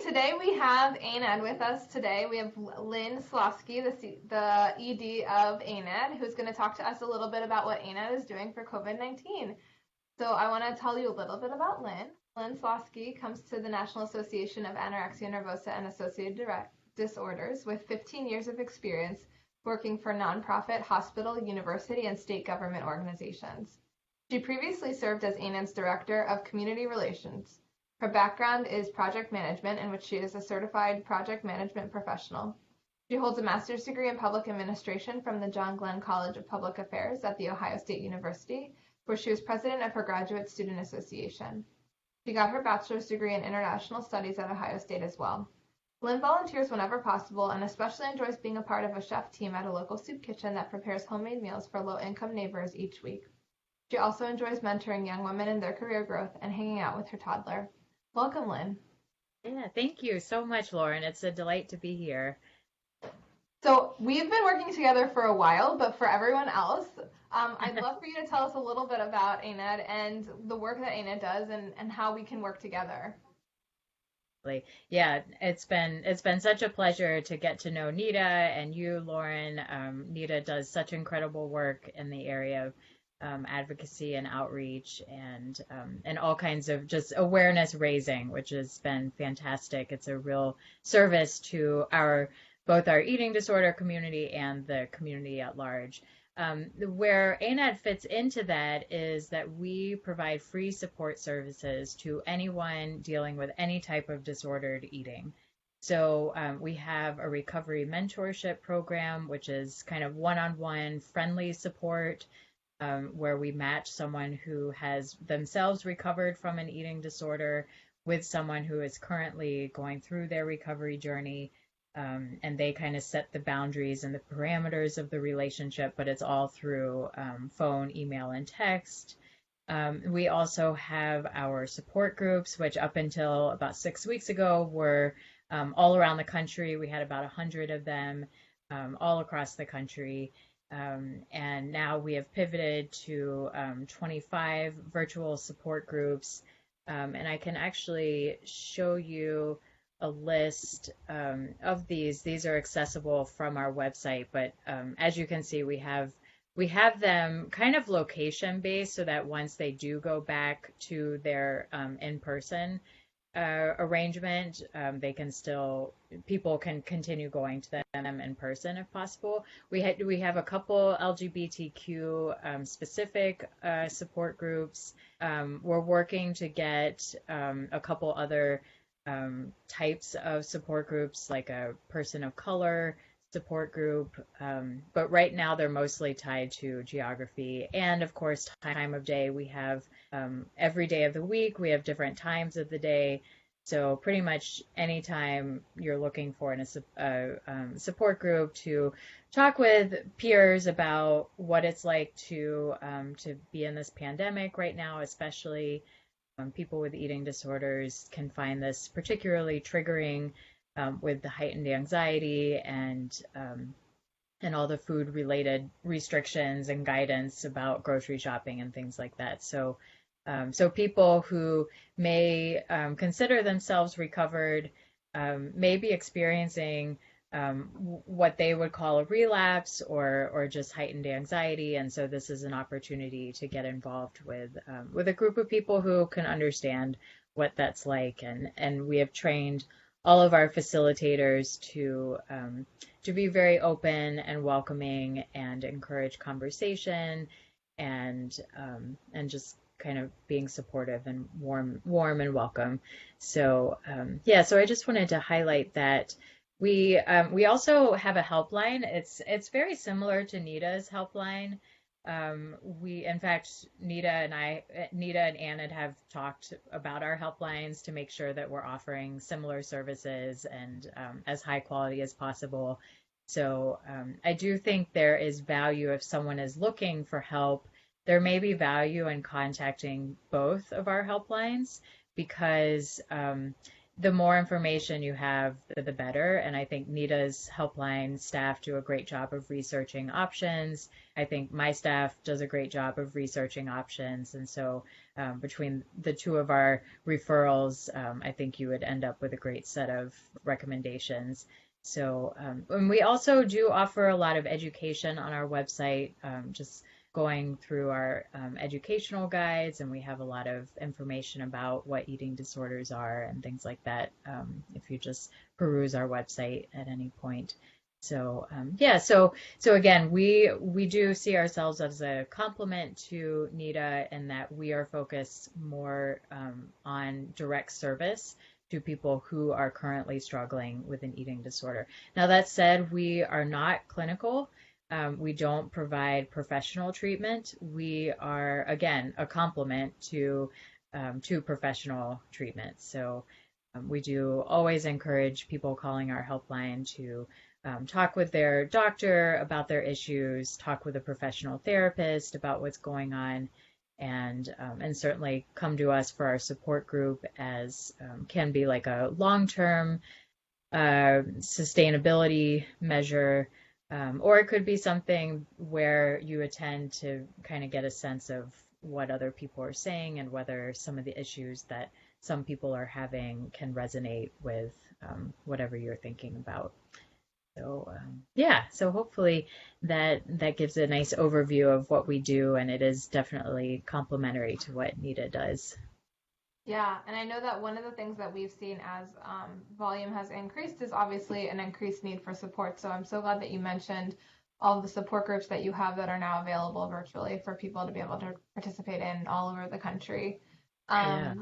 Today we have ANAD with us today. We have Lynn Slawsky, the ED of ANAD, who's going to talk to us a little bit about what ANAD is doing for COVID-19. So I want to tell you a little bit about Lynn. Lynn Slawsky comes to the National Association of Anorexia, Nervosa, and Associated Disorders with 15 years of experience working for nonprofit, hospital, university, and state government organizations. She previously served as ANAD's Director of Community Relations. Her background is project management, in which she is a certified project management professional. She holds a master's degree in public administration from the John Glenn College of Public Affairs at The Ohio State University, where she was president of her Graduate Student Association. She got her bachelor's degree in international studies at Ohio State as well. Lynn volunteers whenever possible and especially enjoys being a part of a chef team at a local soup kitchen that prepares homemade meals for low-income neighbors each week. She also enjoys mentoring young women in their career growth and hanging out with her toddler. Welcome, Lynn. Yeah, thank you so much, Lauren. It's a delight to be here. So we've been working together for a while, but for everyone else, I'd love for you to tell us a little bit about ANAD and the work that ANAD does and how we can work together. Yeah, it's been such a pleasure to get to know NEDA and you, Lauren. NEDA does such incredible work in the area of advocacy and outreach and all kinds of just awareness raising, which has been fantastic. It's a real service to both our eating disorder community and the community at large. Where ANAD fits into that is that we provide free support services to anyone dealing with any type of disordered eating. So we have a recovery mentorship program, which is kind of one-on-one friendly support, where we match someone who has themselves recovered from an eating disorder with someone who is currently going through their recovery journey. And they kind of set the boundaries and the parameters of the relationship, but it's all through phone, email, and text. We also have our support groups, which up until about 6 weeks ago were all around the country. We had about 100 of them all across the country. And now we have pivoted to 25 virtual support groups. And I can actually show you a list of these. These are accessible from our website, but as you can see, we have them kind of location based so that once they do go back to their in-person arrangement, people can continue going to them in person if possible. We have a couple LGBTQ specific support groups. We're working to get a couple other types of support groups, like a person of color support group, but right now they're mostly tied to geography and, of course, time of day. We have every day of the week, we have different times of the day, so pretty much anytime you're looking for a support group to talk with peers about what it's like to be in this pandemic right now, especially people with eating disorders can find this particularly triggering with the heightened anxiety and all the food-related restrictions and guidance about grocery shopping and things like that. So people who may consider themselves recovered may be experiencing what they would call a relapse or just heightened anxiety, and so this is an opportunity to get involved with a group of people who can understand what that's like, and we have trained all of our facilitators to be very open and welcoming and encourage conversation and just kind of being supportive and warm and welcome. So so I just wanted to highlight that. We also have a helpline. It's very similar to NEDA's helpline. In fact, NEDA and ANAD have talked about our helplines to make sure that we're offering similar services and as high quality as possible. So I do think there is value if someone is looking for help. There may be value in contacting both of our helplines because the more information you have, the better. And I think NEDA's helpline staff do a great job of researching options. I think my staff does a great job of researching options. And so between the two of our referrals, I think you would end up with a great set of recommendations. So, and we also do offer a lot of education on our website, just going through our educational guides, and we have a lot of information about what eating disorders are and things like that, if you just peruse our website at any point. So yeah, so again, we do see ourselves as a complement to NEDA, and that we are focused more on direct service to people who are currently struggling with an eating disorder. Now, that said, we are not clinical. We don't provide professional treatment. We are, again, a complement to professional treatment. So we do always encourage people calling our helpline to talk with their doctor about their issues, talk with a professional therapist about what's going on, and certainly come to us for our support group, as can be like a long-term sustainability measure, or it could be something where you attend to kind of get a sense of what other people are saying and whether some of the issues that some people are having can resonate with whatever you're thinking about. So yeah, so hopefully that gives a nice overview of what we do, and it is definitely complementary to what NEDA does. Yeah, and I know that one of the things that we've seen as volume has increased is obviously an increased need for support. So I'm so glad that you mentioned all of the support groups that you have that are now available virtually for people to be able to participate in all over the country. Yeah.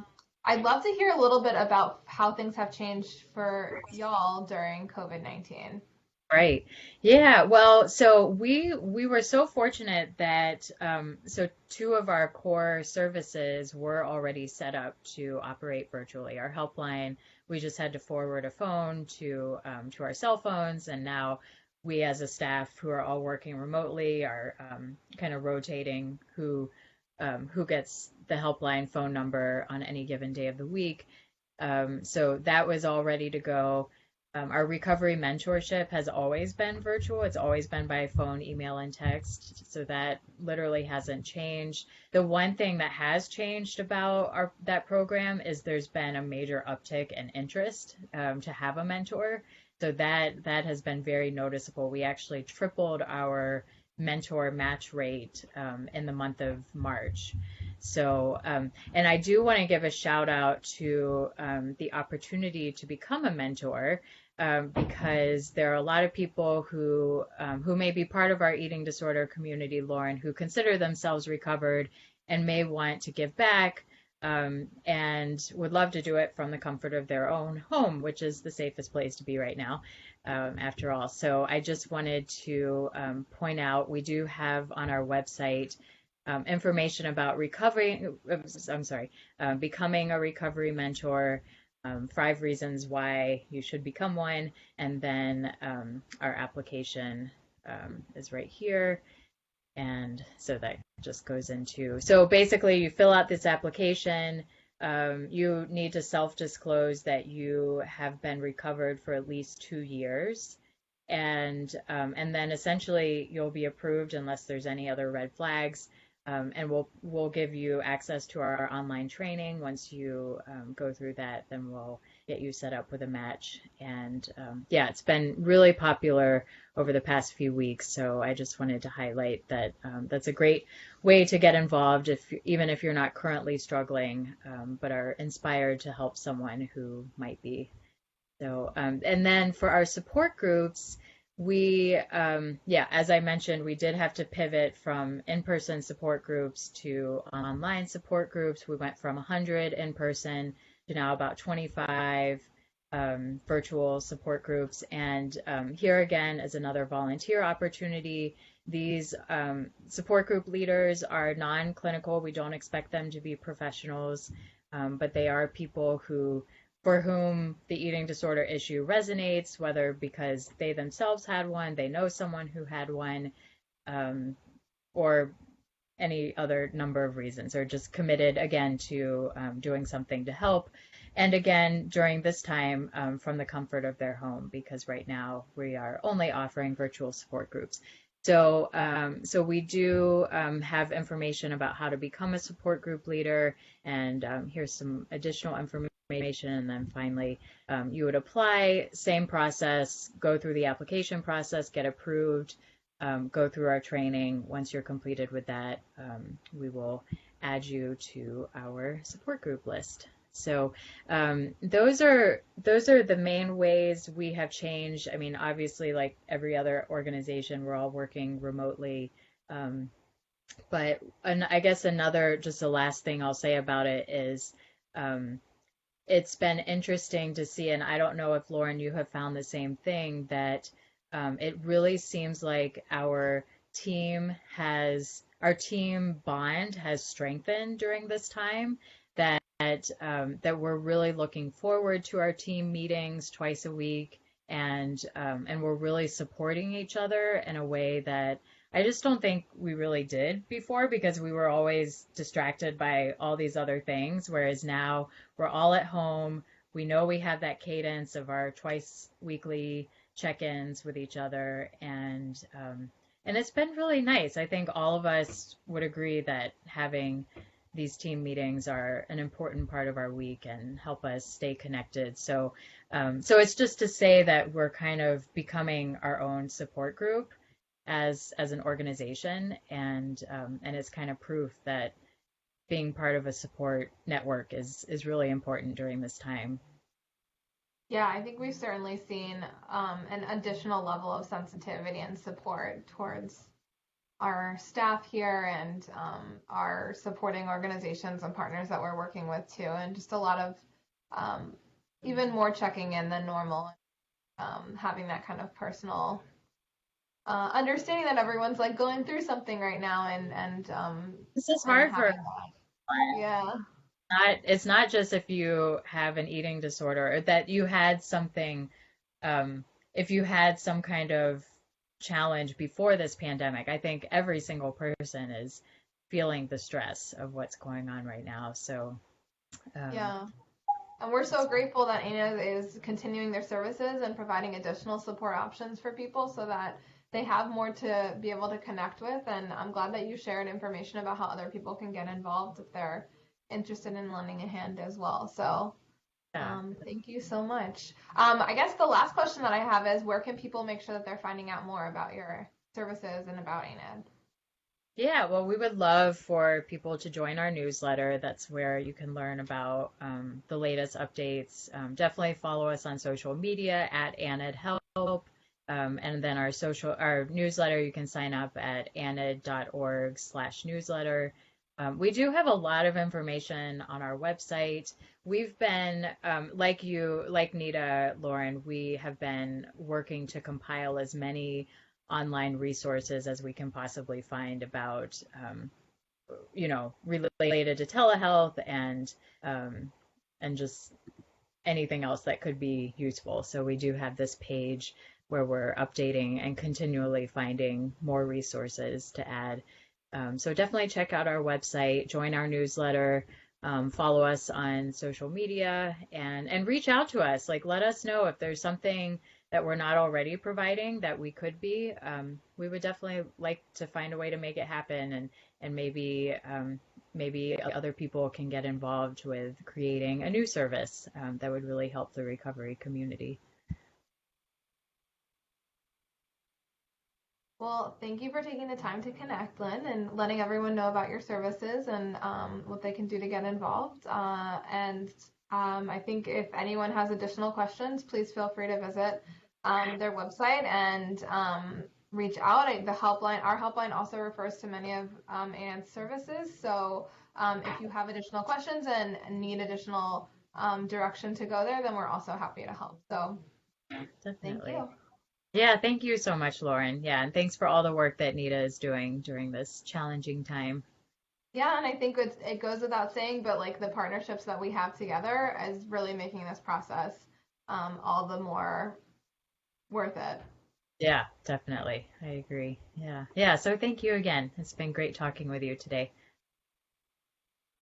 I'd love to hear a little bit about how things have changed for y'all during COVID-19. Right. Yeah. Well, so we were so fortunate that so two of our core services were already set up to operate virtually. Our helpline, we just had to forward a phone to our cell phones, and now we as a staff who are all working remotely are kind of rotating who gets the helpline phone number on any given day of the week. So that was all ready to go. Our recovery mentorship has always been virtual. It's always been by phone, email, and text. So that literally hasn't changed. The one thing that has changed about that program is there's been a major uptick in interest to have a mentor. So that has been very noticeable. We actually tripled our mentor match rate in the month of March. So, and I do want to give a shout out to the opportunity to become a mentor, because there are a lot of people who may be part of our eating disorder community, Lauren, who consider themselves recovered and may want to give back, and would love to do it from the comfort of their own home, which is the safest place to be right now, after all. So I just wanted to point out, we do have on our website information about becoming a recovery mentor, 5 reasons why you should become one, and then our application is right here. And so that just goes into, so basically you fill out this application, you need to self-disclose that you have been recovered for at least 2 years, and then essentially you'll be approved unless there's any other red flags. And we'll give you access to our online training. Once you go through that, then we'll get you set up with a match. And yeah, it's been really popular over the past few weeks. So I just wanted to highlight that that's a great way to get involved, even if you're not currently struggling, but are inspired to help someone who might be. So and then for our support groups, we, as I mentioned, we did have to pivot from in-person support groups to online support groups. We went from 100 in-person to now about 25 virtual support groups. And here again is another volunteer opportunity. These support group leaders are non-clinical. We don't expect them to be professionals, but they are people for whom the eating disorder issue resonates, whether because they themselves had one, they know someone who had one, or any other number of reasons, or just committed again to doing something to help. and again, during this time, from the comfort of their home, because right now we are only offering virtual support groups. So, so we do have information about how to become a support group leader, and here's some additional information. And then finally, you would apply, same process, go through the application process, get approved, go through our training. Once you're completed with that, we will add you to our support group list. So those are the main ways we have changed. I mean, obviously, like every other organization, we're all working remotely. But I guess just the last thing I'll say about it is it's been interesting to see, and I don't know if Lauren, you have found the same thing, that it really seems like our team bond has strengthened during this time, that we're really looking forward to our team meetings twice a week, and we're really supporting each other in a way that I just don't think we really did before, because we were always distracted by all these other things, whereas now we're all at home. We know we have that cadence of our twice weekly check-ins with each other, and it's been really nice. I think all of us would agree that having these team meetings are an important part of our week and help us stay connected. So it's just to say that we're kind of becoming our own support group as an organization, and it's kind of proof that being part of a support network is really important during this time. Yeah, I think we've certainly seen an additional level of sensitivity and support towards our staff here, and our supporting organizations and partners that we're working with too, and just a lot of even more checking in than normal, having that kind of personal understanding that everyone's like going through something right now, and This is hard for yeah. It's not just if you have an eating disorder, or that you had something, if you had some kind of challenge before this pandemic. I think every single person is feeling the stress of what's going on right now. So Yeah. And we're so grateful that ANAD is continuing their services and providing additional support options for people so that they have more to be able to connect with. And I'm glad that you shared information about how other people can get involved if they're interested in lending a hand as well. So thank you so much. I guess the last question that I have is, where can people make sure that they're finding out more about your services and about ANAD? Yeah, well, we would love for people to join our newsletter. That's where you can learn about the latest updates. Definitely follow us on social media at ANAD Help. And then our newsletter, you can sign up at anad.org/newsletter. We do have a lot of information on our website. We've been, like NEDA, Lauren, we have been working to compile as many online resources as we can possibly find about, related to telehealth and just anything else that could be useful. So we do have this page where we're updating and continually finding more resources to add. So definitely check out our website, join our newsletter, follow us on social media, and reach out to us. Like, let us know if there's something that we're not already providing that we could be. We would definitely like to find a way to make it happen, and maybe other people can get involved with creating a new service that would really help the recovery community. Well, thank you for taking the time to connect, Lynn, and letting everyone know about your services and what they can do to get involved. I think if anyone has additional questions, please feel free to visit their website and reach out. Our helpline also refers to many of ANAD's services. So if you have additional questions and need additional direction to go there, then we're also happy to help. So Definitely. Thank you. Yeah, thank you so much, Lauren. Yeah, and thanks for all the work that NEDA is doing during this challenging time. Yeah, and I think it goes without saying, but like the partnerships that we have together is really making this process all the more worth it. Yeah, definitely. I agree. Yeah. So thank you again. It's been great talking with you today.